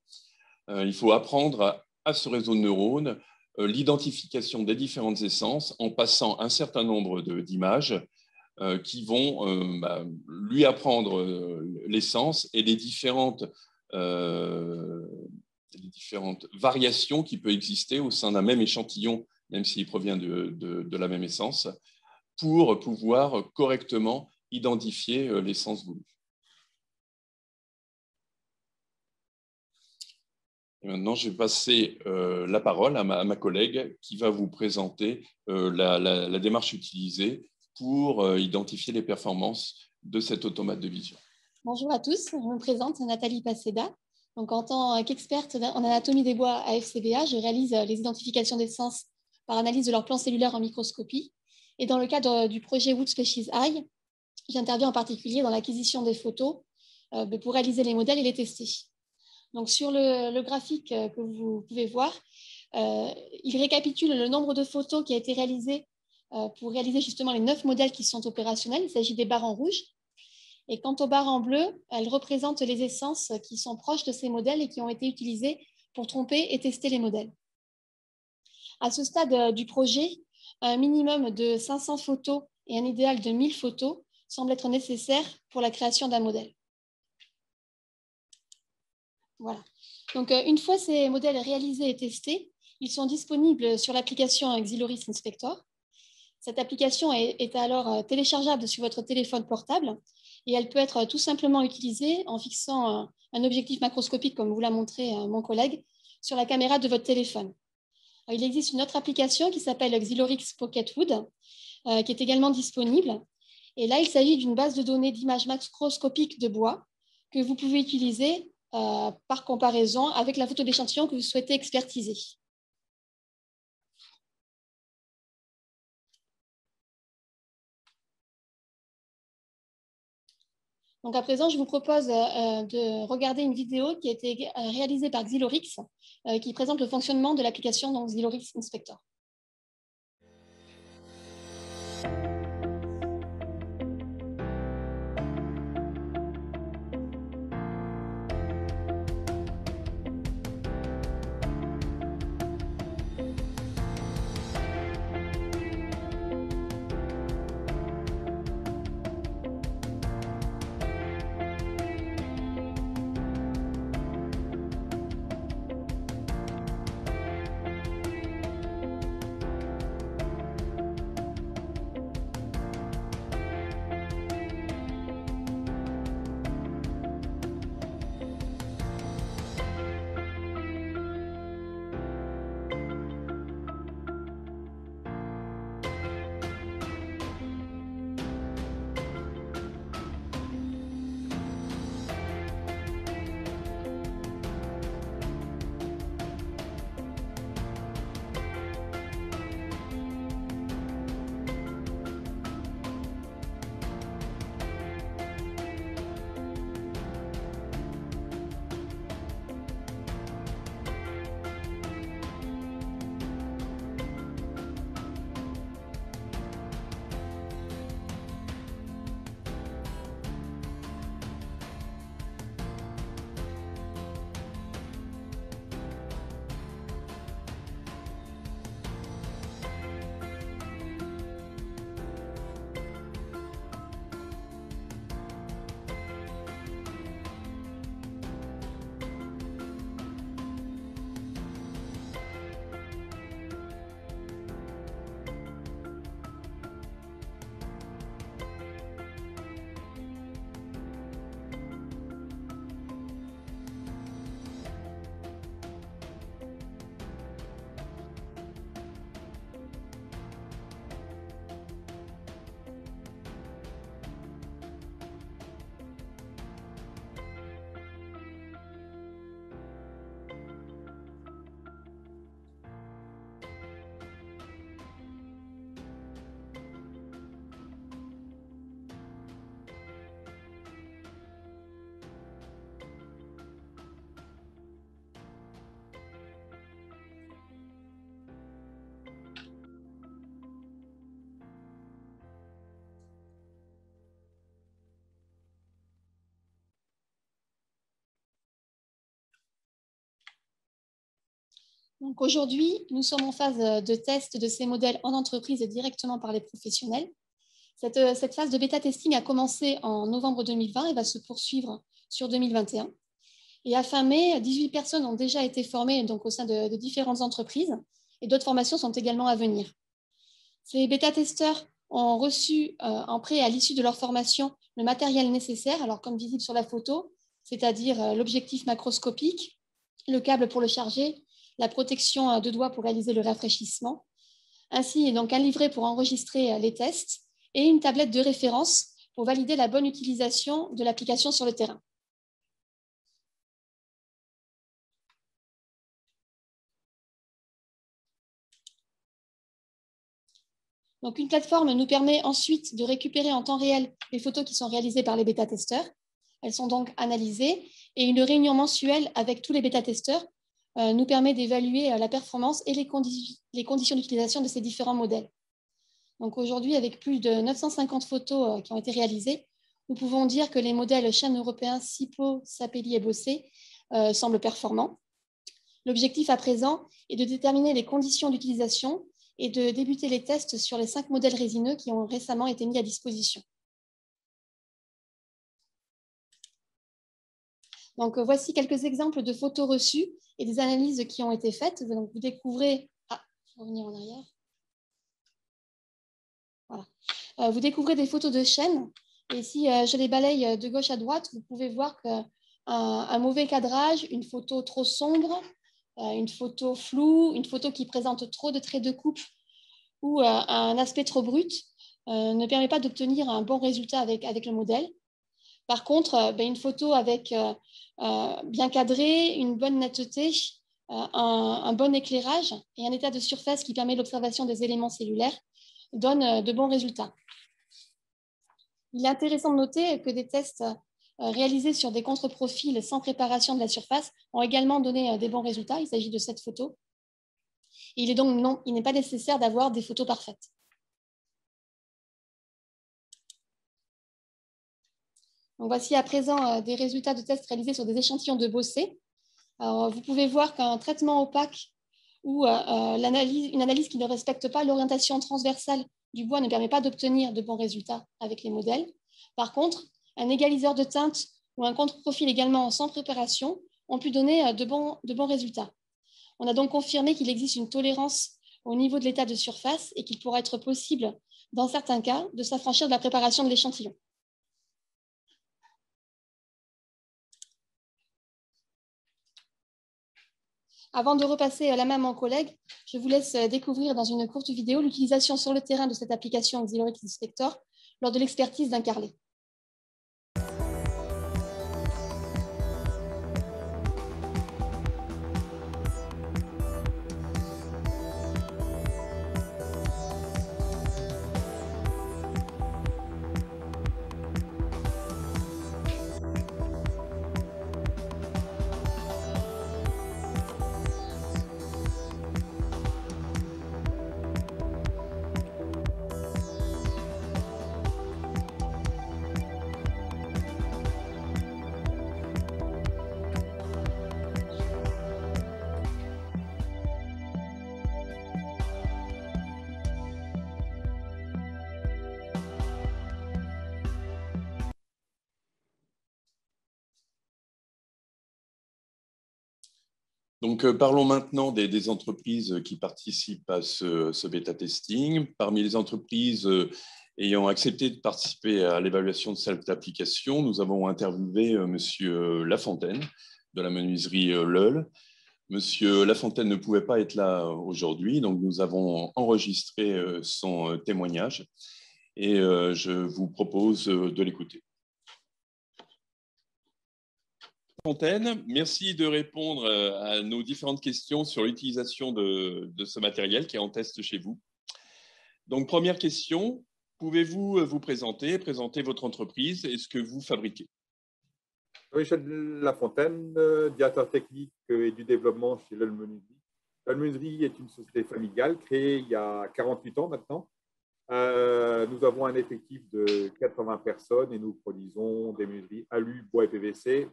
B: il faut apprendre à ce réseau de neurones l'identification des différentes essences en passant un certain nombre d'images qui vont lui apprendre l'essence et les différentes variations qui peuvent exister au sein d'un même échantillon, même s'il provient de la même essence, pour pouvoir correctement identifier l'essence voulue. Et maintenant, je vais passer la parole à ma collègue qui va vous présenter la démarche utilisée pour identifier les performances de cet automate de vision.
C: Bonjour à tous, je me présente, Nathalie Paceda. Donc, en tant qu'experte en anatomie des bois à FCBA, je réalise les identifications d'essences par analyse de leur plan cellulaire en microscopie. Et dans le cadre du projet Wood Species Eye, j'interviens en particulier dans l'acquisition des photos pour réaliser les modèles et les tester. Donc, sur le graphique que vous pouvez voir, il récapitule le nombre de photos qui a été réalisé pour réaliser justement les 9 modèles qui sont opérationnels. Il s'agit des barres en rouge. Et quant aux barres en bleu, elles représentent les essences qui sont proches de ces modèles et qui ont été utilisées pour tromper et tester les modèles. À ce stade du projet, un minimum de 500 photos et un idéal de 1000 photos semble être nécessaire pour la création d'un modèle. Voilà. Donc, une fois ces modèles réalisés et testés, ils sont disponibles sur l'application Xyloris Inspector. Cette application est alors téléchargeable sur votre téléphone portable et elle peut être tout simplement utilisée en fixant un objectif macroscopique, comme vous l'a montré mon collègue, sur la caméra de votre téléphone. Il existe une autre application qui s'appelle Xylorix Pocket Wood, qui est également disponible. Et là, il s'agit d'une base de données d'images macroscopiques de bois que vous pouvez utiliser par comparaison avec la photo d'échantillon que vous souhaitez expertiser. Donc à présent, je vous propose de regarder une vidéo qui a été réalisée par Xylorix, qui présente le fonctionnement de l'application Xylorix Inspector. Donc aujourd'hui, nous sommes en phase de test de ces modèles en entreprise et directement par les professionnels. Cette phase de bêta-testing a commencé en novembre 2020 et va se poursuivre sur 2021. Et à fin mai, 18 personnes ont déjà été formées donc, au sein de différentes entreprises et d'autres formations sont également à venir. Ces bêta-testeurs ont reçu en prêt à l'issue de leur formation le matériel nécessaire, alors comme visible sur la photo, c'est-à-dire l'objectif macroscopique, le câble pour le charger, la protection de doigts pour réaliser le rafraîchissement, ainsi donc un livret pour enregistrer les tests et une tablette de référence pour valider la bonne utilisation de l'application sur le terrain. Donc, une plateforme nous permet ensuite de récupérer en temps réel les photos qui sont réalisées par les bêta-testeurs. Elles sont donc analysées et une réunion mensuelle avec tous les bêta-testeurs nous permet d'évaluer la performance et les conditions d'utilisation de ces différents modèles. Donc aujourd'hui, avec plus de 950 photos qui ont été réalisées, nous pouvons dire que les modèles chaînes européens SIPO, Sapelli et Bossé semblent performants. L'objectif à présent est de déterminer les conditions d'utilisation et de débuter les tests sur les 5 modèles résineux qui ont récemment été mis à disposition. Donc, voici quelques exemples de photos reçues et des analyses qui ont été faites. Donc, vous découvrez... Ah, je vais revenir en arrière. Voilà. Vous découvrez des photos de chaînes. Et si je les balaye de gauche à droite, vous pouvez voir qu'un mauvais cadrage, une photo trop sombre, une photo floue, une photo qui présente trop de traits de coupe ou un aspect trop brut ne permet pas d'obtenir un bon résultat avec le modèle. Par contre, une photo avec bien cadrée, une bonne netteté, un bon éclairage et un état de surface qui permet l'observation des éléments cellulaires donne de bons résultats. Il est intéressant de noter que des tests réalisés sur des contre-profils sans préparation de la surface ont également donné des bons résultats. Il s'agit de cette photo. Il n'est pas nécessaire d'avoir des photos parfaites. Donc, voici à présent des résultats de tests réalisés sur des échantillons de bossé. Alors, vous pouvez voir qu'un traitement opaque ou une analyse qui ne respecte pas l'orientation transversale du bois ne permet pas d'obtenir de bons résultats avec les modèles. Par contre, un égaliseur de teinte ou un contre-profil également sans préparation ont pu donner de bons résultats. On a donc confirmé qu'il existe une tolérance au niveau de l'état de surface et qu'il pourra être possible, dans certains cas, de s'affranchir de la préparation de l'échantillon. Avant de repasser la main à mon collègue, je vous laisse découvrir dans une courte vidéo l'utilisation sur le terrain de cette application Xilorix Inspector lors de l'expertise d'un carrelet.
B: Donc, parlons maintenant des entreprises qui participent à ce bêta-testing. Parmi les entreprises ayant accepté de participer à l'évaluation de cette application, nous avons interviewé Monsieur Lafontaine de la menuiserie Leul. Monsieur Lafontaine ne pouvait pas être là aujourd'hui, donc nous avons enregistré son témoignage et je vous propose de l'écouter. Fontaine, merci de répondre à nos différentes questions sur l'utilisation de ce matériel qui est en test chez vous. Donc, première question, pouvez-vous vous présenter votre entreprise et ce que vous fabriquez?
D: Michel Lafontaine, directeur technique et du développement chez Leul Menuiserie. Leul Menuiserie est une société familiale créée il y a 48 ans maintenant. Nous avons un effectif de 80 personnes et nous produisons des menuiseries alu, bois et PVC,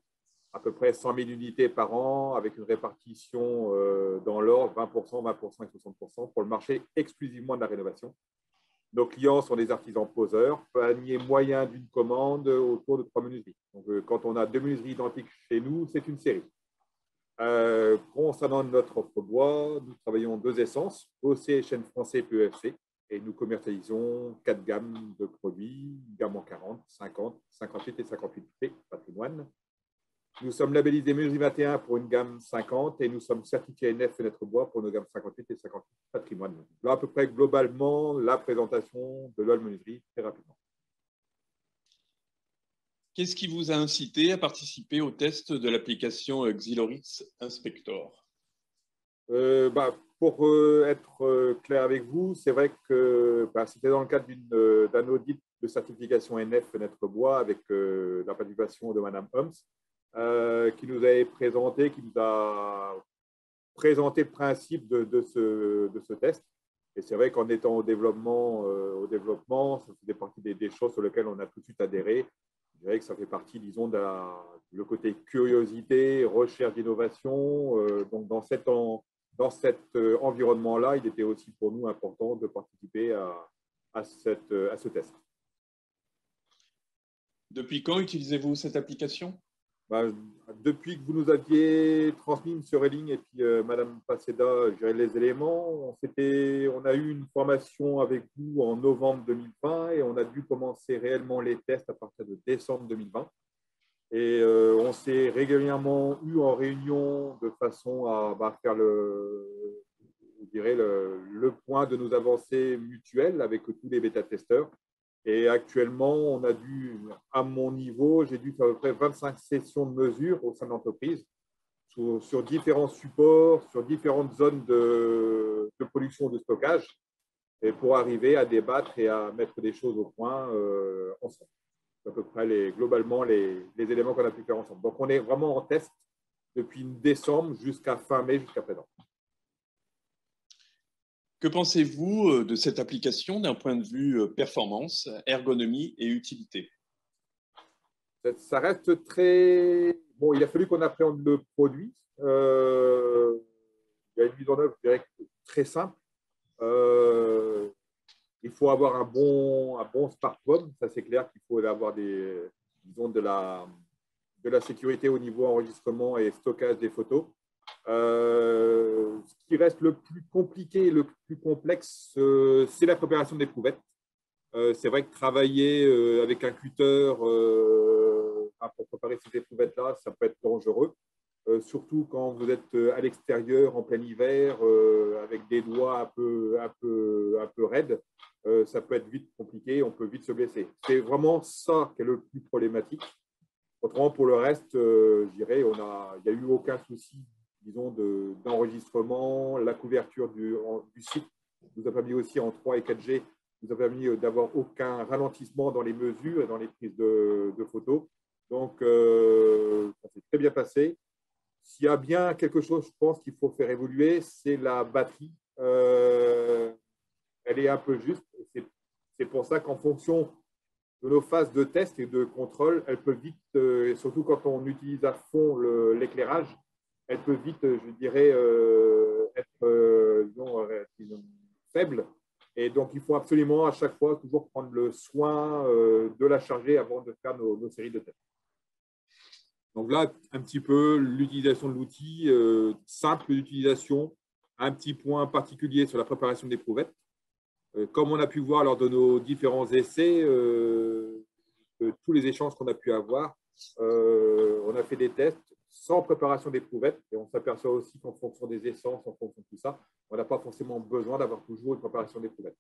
D: à peu près 100 000 unités par an, avec une répartition dans l'ordre 20%, 20% et 60% pour le marché exclusivement de la rénovation. Nos clients sont des artisans poseurs, panier moyen d'une commande autour de 3 menuiseries. Donc, quand on a 2 menuiseries identiques chez nous, c'est une série. Concernant notre offre bois, nous travaillons 2 essences, OC, chêne français, PEFC, et nous commercialisons 4 gammes de produits, gamme en 40, 50, 58 et 58P, patrimoine. Nous sommes labellisés Menuiserie 21 pour une gamme 50 et nous sommes certifiés NF Fenêtre Bois pour nos gammes 58 et 58 patrimoine. Là, à peu près globalement, la présentation de Leul Menuiserie très rapidement.
B: Qu'est-ce qui vous a incité à participer au test de l'application Xilorix Inspector?
D: Pour être clair avec vous, c'est vrai que c'était dans le cadre d'un audit de certification NF Fenêtre Bois avec la participation de Madame Homs. Qui nous a présenté le principe de ce test. Et c'est vrai qu'en étant au développement, ça faisait partie des choses sur lesquelles on a tout de suite adhéré. Je dirais que ça fait partie, disons, le côté curiosité, recherche d'innovation. Donc, dans dans cet environnement-là, il était aussi pour nous important de participer à ce test.
B: Depuis quand utilisez-vous cette application?
D: Depuis que vous nous aviez transmis, M. Relling et puis Mme Paseda, gérer les éléments, on a eu une formation avec vous en novembre 2020 et on a dû commencer réellement les tests à partir de décembre 2020. Et on s'est régulièrement eu en réunion de façon à faire le point de nos avancées mutuelles avec tous les bêta-testeurs. Et actuellement, on a dû, à mon niveau, j'ai dû faire à peu près 25 sessions de mesure au sein de l'entreprise sur différents supports, sur différentes zones de production, de stockage, et pour arriver à débattre et à mettre des choses au point ensemble. C'est à peu près globalement les éléments qu'on a pu faire ensemble. Donc, on est vraiment en test depuis décembre jusqu'à fin mai, jusqu'à présent.
B: Que pensez-vous de cette application d'un point de vue performance, ergonomie et utilité?
D: Ça reste très… Bon, il a fallu qu'on appréhende le produit. Il y a une mise en œuvre, je dirais, très simple. Il faut avoir un bon smartphone. Ça, c'est clair qu'il faut avoir disons, de la sécurité au niveau enregistrement et stockage des photos. Ce qui reste le plus compliqué et le plus complexe, c'est la préparation des prouvettes. C'est vrai que travailler avec un cutter pour préparer ces éprouvettes-là, ça peut être dangereux, surtout quand vous êtes à l'extérieur en plein hiver avec des doigts un peu raides. Ça peut être vite compliqué, on peut vite se blesser. C'est vraiment ça qui est le plus problématique. Autrement, pour le reste, je dirais, il n'y a eu aucun souci, disons, d'enregistrement. La couverture du site nous a permis aussi en 3 et 4G, nous a permis d'avoir aucun ralentissement dans les mesures et dans les prises de photos. Donc, ça s'est très bien passé. S'il y a bien quelque chose, je pense qu'il faut faire évoluer, c'est la batterie. Elle est un peu juste. C'est pour ça qu'en fonction de nos phases de test et de contrôle, elle peut vite, et surtout quand on utilise à fond l'éclairage, elle peut vite, je dirais, être disons, faible. Et donc, il faut absolument à chaque fois toujours prendre le soin de la charger avant de faire nos séries de tests. Donc là, un petit peu l'utilisation de l'outil, simple d'utilisation, un petit point particulier sur la préparation des prouvettes. Comme on a pu voir lors de nos différents essais, tous les échanges qu'on a pu avoir, on a fait des tests sans préparation d'éprouvettes et on s'aperçoit aussi qu'en fonction des essences, en fonction de tout ça, on n'a pas forcément besoin d'avoir toujours une préparation d'éprouvettes.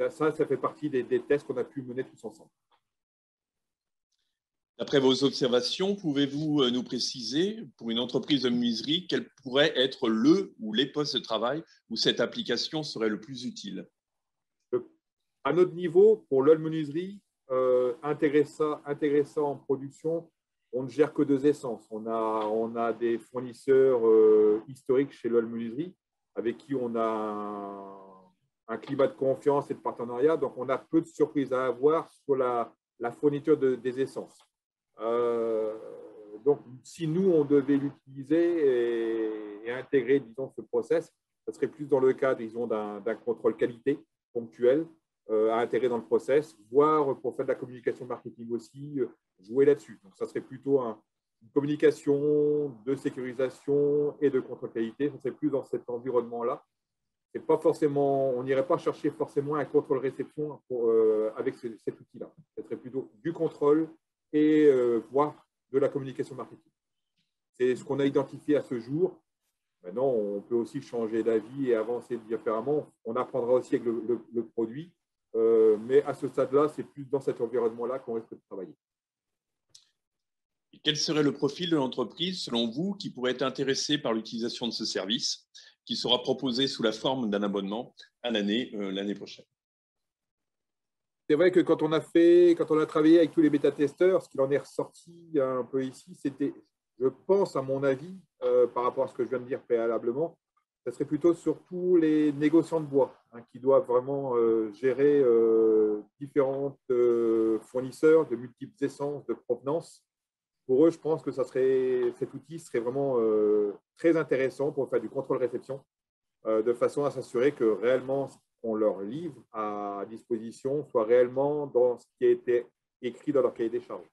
D: Ça fait partie des tests qu'on a pu mener tous ensemble.
B: D'après vos observations, pouvez-vous nous préciser, pour une entreprise de menuiserie, quel pourrait être le ou les postes de travail où cette application serait le plus utile?
D: À notre niveau, pour l'menuiserie, intégrer ça en production, on ne gère que 2 essences. On a des fournisseurs historiques chez menuiserie avec qui on a un climat de confiance et de partenariat. Donc, on a peu de surprises à avoir sur la fourniture des essences. Donc, si nous, on devait l'utiliser et intégrer, disons, ce process, ça serait plus dans le cadre, disons, d'un contrôle qualité ponctuel à intégrer dans le process, voire pour faire de la communication marketing aussi, jouer là-dessus. Donc, ça serait plutôt une communication de sécurisation et de contrôle qualité. Ça serait plus dans cet environnement-là. C'est pas forcément, on n'irait pas chercher forcément un contrôle réception avec cet outil-là. Ça serait plutôt du contrôle et voire de la communication marketing. C'est ce qu'on a identifié à ce jour. Maintenant, on peut aussi changer d'avis et avancer différemment. On apprendra aussi avec le produit. Mais à ce stade-là, c'est plus dans cet environnement-là qu'on risque de travailler.
B: Et quel serait le profil de l'entreprise, selon vous, qui pourrait être intéressé par l'utilisation de ce service, qui sera proposé sous la forme d'un abonnement à l'année prochaine?
D: C'est vrai que quand on a travaillé avec tous les bêta-testeurs, ce qu'il en est ressorti un peu ici, c'était, je pense, à mon avis, par rapport à ce que je viens de dire préalablement, ça serait plutôt surtout les négociants de bois qui doivent vraiment gérer différents fournisseurs de multiples essences, de provenance. Pour eux, je pense que cet outil serait vraiment très intéressant pour faire du contrôle-réception de façon à s'assurer que réellement ce qu'on leur livre à disposition soit réellement dans ce qui a été écrit dans leur cahier des charges.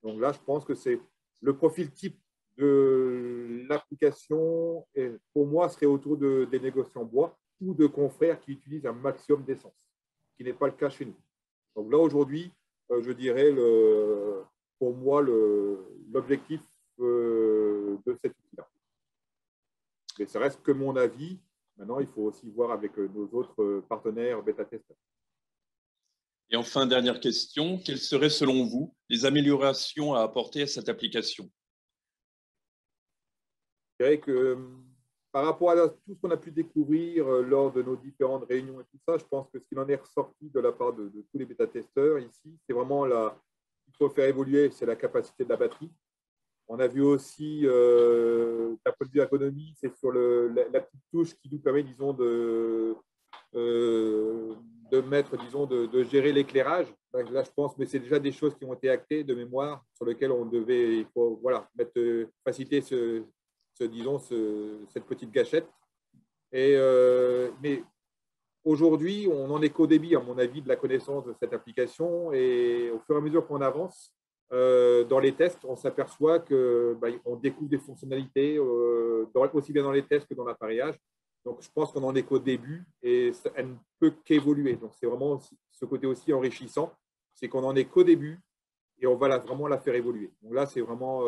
D: Donc là, je pense que c'est le profil type de l'application, pour moi, serait autour des négociants bois ou de confrères qui utilisent un maximum d'essence, ce qui n'est pas le cas chez nous. Donc là, aujourd'hui, je dirais, pour moi, l'objectif de cet outil-là. Mais ça reste que mon avis. Maintenant, il faut aussi voir avec nos autres partenaires bêta-testeurs.
B: Et enfin, dernière question, quelles seraient selon vous les améliorations à apporter à cette application?
D: Je dirais que par rapport à tout ce qu'on a pu découvrir lors de nos différentes réunions et tout ça, je pense que ce qu'il en est ressorti de la part de tous les bêta-testeurs ici, c'est vraiment qu'il faut faire évoluer, c'est la capacité de la batterie. On a vu aussi, d'un point de vue ergonomie, c'est sur la petite touche qui nous permet, disons, de mettre, disons, de gérer l'éclairage. Là, je pense, mais c'est déjà des choses qui ont été actées de mémoire, sur lesquelles on devait, il faut, voilà, faciliter cette petite gâchette. Mais aujourd'hui, on n'en est qu'au début, à mon avis, de la connaissance de cette application. Et au fur et à mesure qu'on avance dans les tests, on s'aperçoit qu'on découvre des fonctionnalités aussi bien dans les tests que dans l'appareillage. Donc, je pense qu'on n'en est qu'au début et elle ne peut qu'évoluer. Donc, c'est vraiment ce côté aussi enrichissant, c'est qu'on n'en est qu'au début et on va vraiment la faire évoluer. Donc là, c'est vraiment…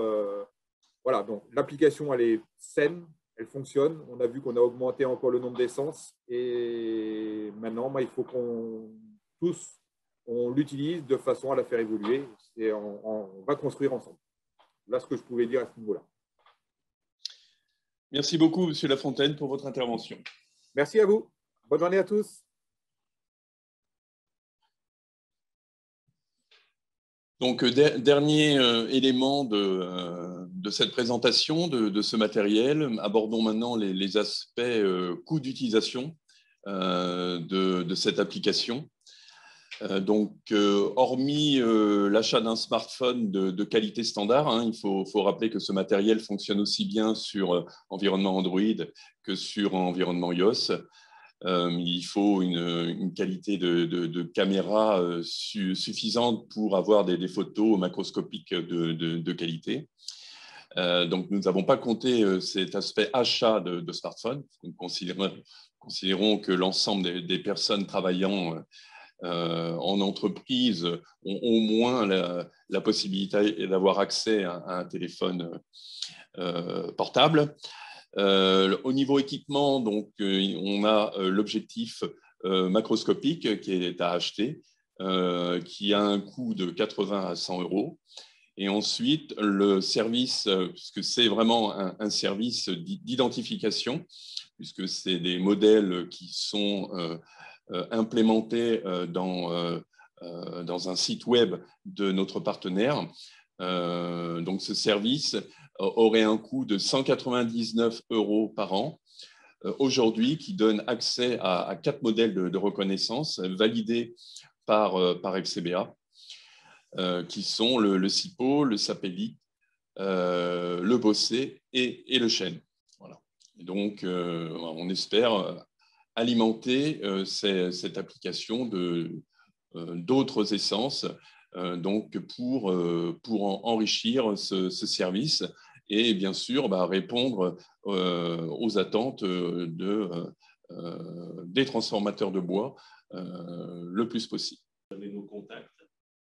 D: voilà, donc l'application, elle est saine, elle fonctionne. On a vu qu'on a augmenté encore le nombre d'essences et maintenant, il faut qu'on tous, on l'utilise de façon à la faire évoluer et on va construire ensemble. Là, ce que je pouvais dire à ce niveau-là.
B: Merci beaucoup, Monsieur Lafontaine, pour votre intervention.
D: Merci à vous. Bonne journée à tous.
B: Donc, dernier élément de cette présentation, de ce matériel. Abordons maintenant les aspects coût d'utilisation de cette application. Donc, hormis l'achat d'un smartphone de qualité standard, hein, il faut rappeler que ce matériel fonctionne aussi bien sur environnement Android que sur environnement iOS. Il faut une qualité de caméra suffisante pour avoir des photos macroscopiques de qualité. Donc, nous n'avons pas compté cet aspect achat de smartphone. Nous considérons que l'ensemble des personnes travaillant en entreprise ont au moins la possibilité d'avoir accès à un téléphone portable. Au niveau équipement, donc, on a l'objectif macroscopique qui est à acheter, qui a un coût de 80 à 100 euros. Et ensuite, le service, puisque c'est vraiment un service d'identification, puisque c'est des modèles qui sont implémentés dans un site web de notre partenaire. Donc, ce service aurait un coût de 199 euros par an aujourd'hui, qui donne accès à 4 modèles de reconnaissance validés par FCBA, qui sont le SIPO, le SAPELI, le BOSSé et le Chêne. Voilà. Et donc, on espère alimenter cette application d'autres essences, donc pour enrichir ce service et bien sûr répondre aux attentes des transformateurs de bois le plus possible.
A: Vous avez nos contacts.